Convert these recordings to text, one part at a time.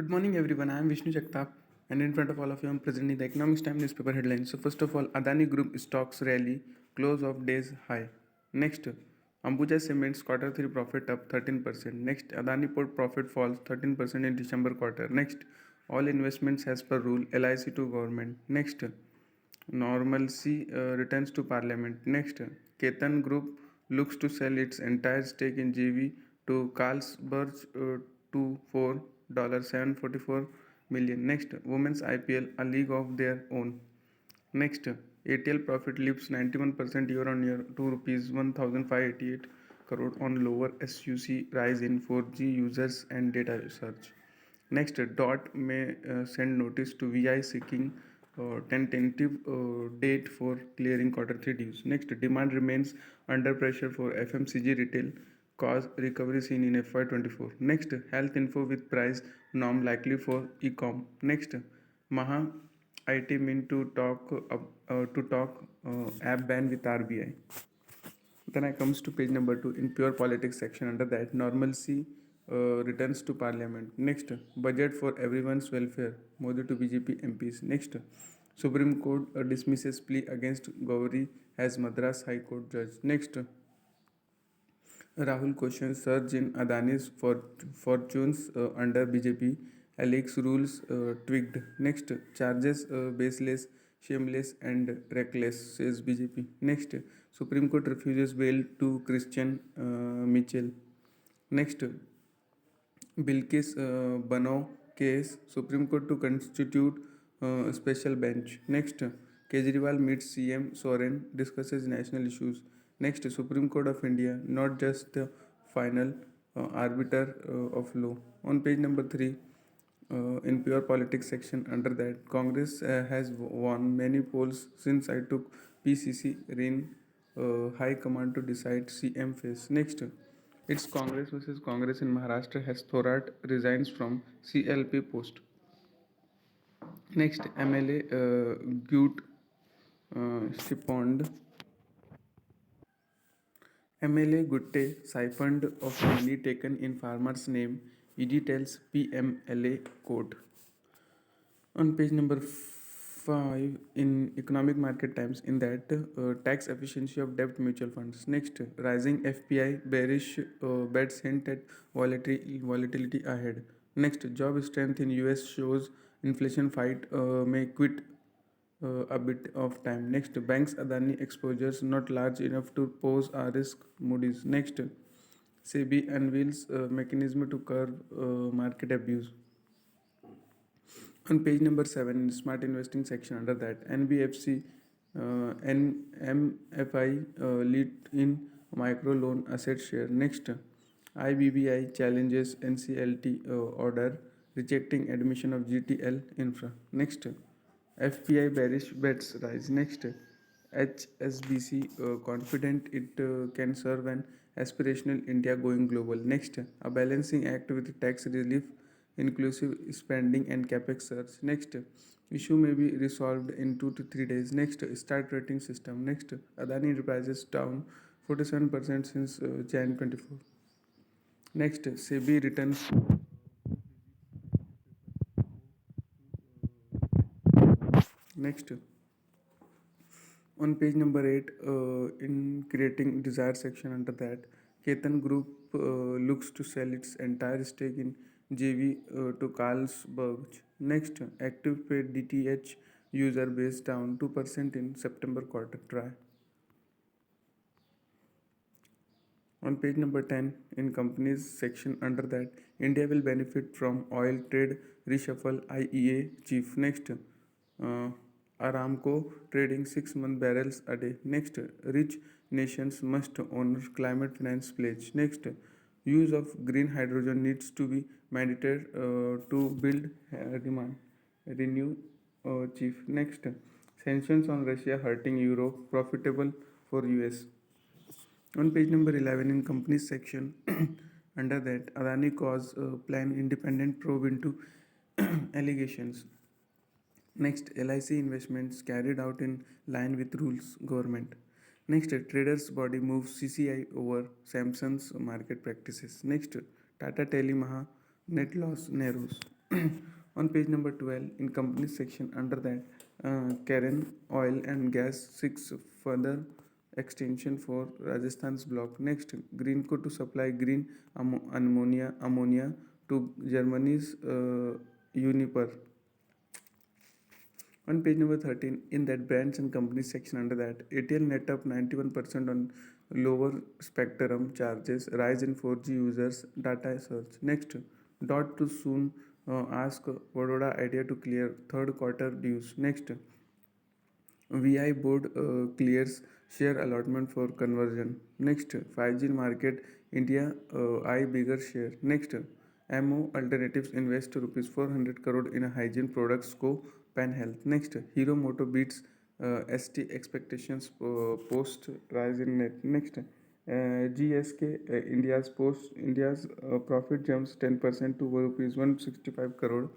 Good morning, everyone. I am Vishnu Jagtap, and in front of all of you, I am presenting the Economics Time newspaper headlines. So, first of all, Adani Group stocks rally, close of days high. Next, Ambuja Cements quarter 3 profit up 13%. Next, Adani Port profit falls 13% in December quarter. Next, all investments as per rule, LIC to government. Next, normalcy returns to parliament. Next, Ketan Group looks to sell its entire stake in JV to Carlsberg to $744 million. Next, Women's IPL, a league of their own. Next, ATL profit lifts 91% year on year to rupees 1588 crore on lower SUC rise in 4G users and data search. Next, DOT may send notice to VI seeking tentative date for clearing quarter 3 dues. Next, demand remains under pressure for FMCG retail, cause recovery seen in FY24. Next, health info with price norm likely for e-com. Next, Maha IT mean to talk app ban with RBI. Then I comes to page number 2 in pure politics section. Under that, normalcy returns to parliament. Next, budget for everyone's welfare. Modi to BJP MPs. Next, Supreme Court dismisses plea against Gauri as Madras High Court judge. Next, Rahul questions surge in Adani's fortunes under BJP. Alex rules tweaked. Next, charges baseless, shameless, and reckless, says BJP. Next, Supreme Court refuses bail to Christian Mitchell. Next, Bilkis Bano case, Supreme Court to constitute special bench. Next, Kejriwal meets CM Soren, discusses national issues. Next, Supreme Court of India, not just the final arbiter of law. On page number 3, in pure politics section, under that, Congress has won many polls since I took PCC RIN high command to decide CM face. Next, it's Congress versus Congress in Maharashtra has Thorat resigns from CLP post. Next, MLA Gut Stipend. MLA Gutte siphoned of money taken in farmer's name. ED tells PMLA court. On page number 5 in economic market times, in that tax efficiency of debt mutual funds. Next, rising FPI bearish bets hint at volatility ahead. Next, job strength in US shows inflation fight may quit a bit of time. Next, banks Adani exposures not large enough to pose a risk. Moody's. Next, SEBI unveils mechanism to curb market abuse. On page number 7 in smart investing section, under that, NBFC NMFI lead in micro loan asset share. Next, IBBI challenges NCLT order rejecting admission of GTL infra. Next, FPI bearish bets rise. Next, HSBC confident it can serve an aspirational India going global. Next, a balancing act with tax relief, inclusive spending and capex surge. Next, issue may be resolved in 2 to 3 days. Next, start rating system. Next, Adani Enterprises down 47% since Jan 24. Next, SEBI returns. Next, on page number 8 in creating desired section, under that, Ketan Group looks to sell its entire stake in JV to Carlsberg. Next, active paid DTH user base down 2% in September quarter try. On page number 10 in companies section, under that, India will benefit from oil trade reshuffle, IEA chief. Next, Aramco trading 6-month barrels a day. Next, rich nations must honor climate finance pledge. Next, use of green hydrogen needs to be mandated to build demand. Renew chief. Next, sanctions on Russia hurting Europe, profitable for US. On page number 11 in companies section, under that, Adani cause plan independent probe into allegations. Next, LIC investments carried out in line with rules government. Next, traders body moves CCI over Samsung's market practices. Next, Tata Telemaha net loss narrows. On page number 12, in companies section, under that, Karen Oil and Gas seeks further extension for Rajasthan's block. Next, Greenco to supply green ammonia to Germany's Uniper. On page number 13, in that brands and companies section, under that, ATL net up 91% on lower spectrum charges, rise in 4G users, data search. Next, Dot to soon ask Vadodara Idea to clear third quarter dues. Next, VI board clears share allotment for conversion. Next, 5G market India eye bigger share. Next, MO alternatives invest rupees 400 crore in a hygiene products co Pan Health. Next, Hero Moto beats ST expectations post rise in net. Next, GSK India's profit jumps 10% to rupees 165 crore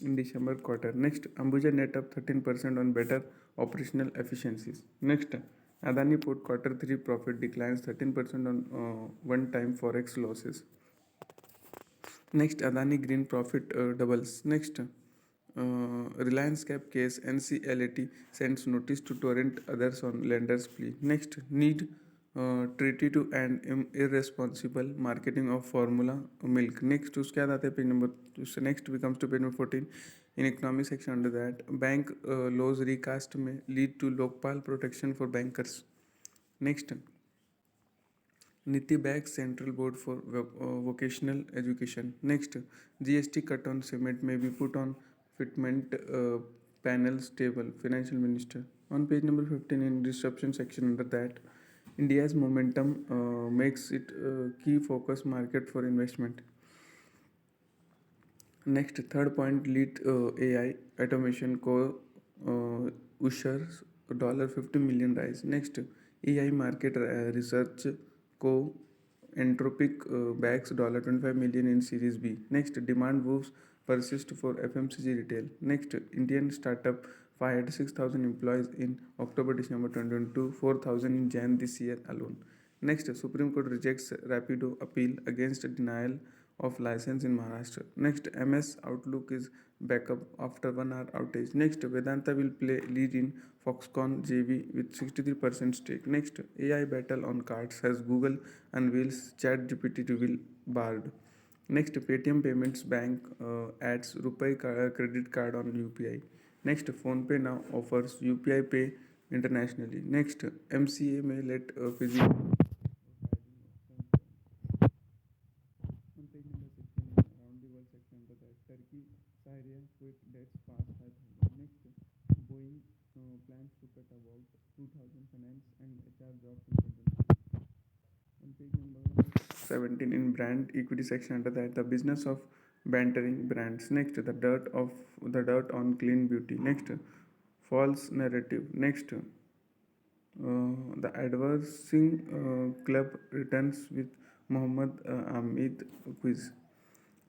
in December quarter. Next, Ambuja net up 13% on better operational efficiencies. Next, Adani Port quarter 3 profit declines 13% on one-time forex losses. Next, Adani Green profit doubles. Next, Reliance Cap case NCLAT sends notice to Torrent others on lenders plea. Next, need treaty to end irresponsible marketing of formula milk. Next, उसके बाद आते हैं page number next we comes to page number 14. In economy section, under that, bank laws recast may lead to Lokpal protection for bankers. Next, Niti backs Central Board for Vocational Education. Next, GST cut on cement may be put on fitment panel stable. Financial Minister. On page number 15, in disruption section, under that, India's momentum makes it key focus market for investment. Next, third point, lead AI automation co ushers $50 million rise. Next, AI market research co Entropic backs $25 million in Series B. Next, demand moves persist for FMCG retail. Next, Indian startup fired 6,000 employees in October-December 2022, 4,000 in Jan this year alone. Next, Supreme Court rejects Rapido appeal against denial of license in Maharashtra. Next, MS Outlook is back up after 1 hour outage. Next, Vedanta will play lead in Foxconn JV with 63% stake. Next, AI battle on cards as Google unveils ChatGPT reveal Bard. Next, Paytm Payments Bank adds Rupee credit card on UPI. Next, PhonePe now offers UPI Pay internationally. Next, MCA may let physical on page number 16, around the world section, under that, Turkey, Syria, quick deaths past 5,000. Next, Boeing plans to cut about 2,000 finance and HR jobs in 2023. On page number 17, in brand equity section, under that, the business of bantering brands. Next, the dirt on clean beauty. Next, false narrative. Next, the adversing club returns with Mohammad Ahmed quiz.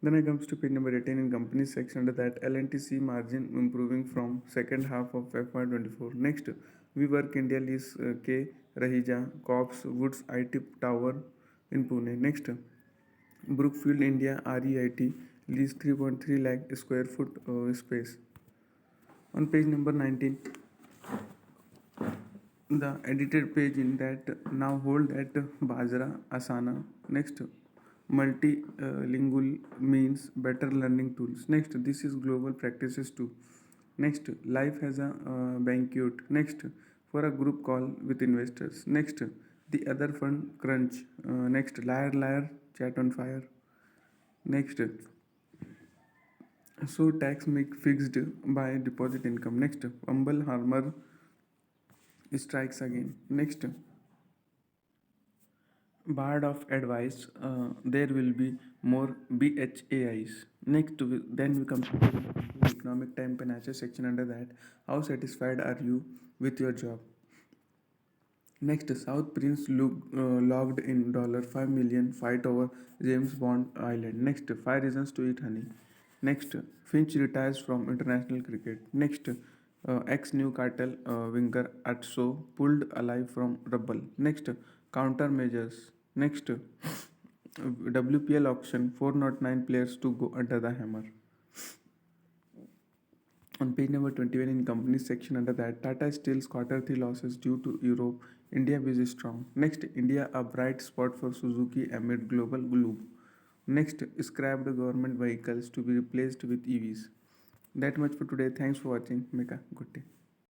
Then I comes to page number 18, in companies section, under that, LNTC margin improving from second half of FY24. Next, We Work India lease K Rahija Corps Woods IT Tower in Pune. Next, Brookfield India REIT lease 3.3 lakh square foot space. On page number 19, the edited page, in that, now hold that Bajra Asana. Next, multilingual means better learning tools. Next, this is global practices too. Next, life has a banquet. Next, for a group call with investors. Next, the other fund crunch. Next, liar chat on fire. Next, so tax make fixed by deposit income. Next, humble harmer strikes again. Next, Bard of advice, there will be more BHAIs. Next, then we come to the economic time financial section, under that, how satisfied are you with your job? Next, South Prince logged in $5 million fight over James Bond Island. Next, 5 reasons to eat honey. Next, Finch retires from international cricket. Next, ex-Newcastle winger Atso pulled alive from rubble. Next, countermeasures. Next, WPL auction, 409 players to go under the hammer. On page number 21 in companies section under that, Tata Steel's quarter 3 losses due to Europe, India is strong. Next, India a bright spot for Suzuki amid global gloom. Next, scrapped government vehicles to be replaced with EVs. That much for today. Thanks for watching. Make a good day.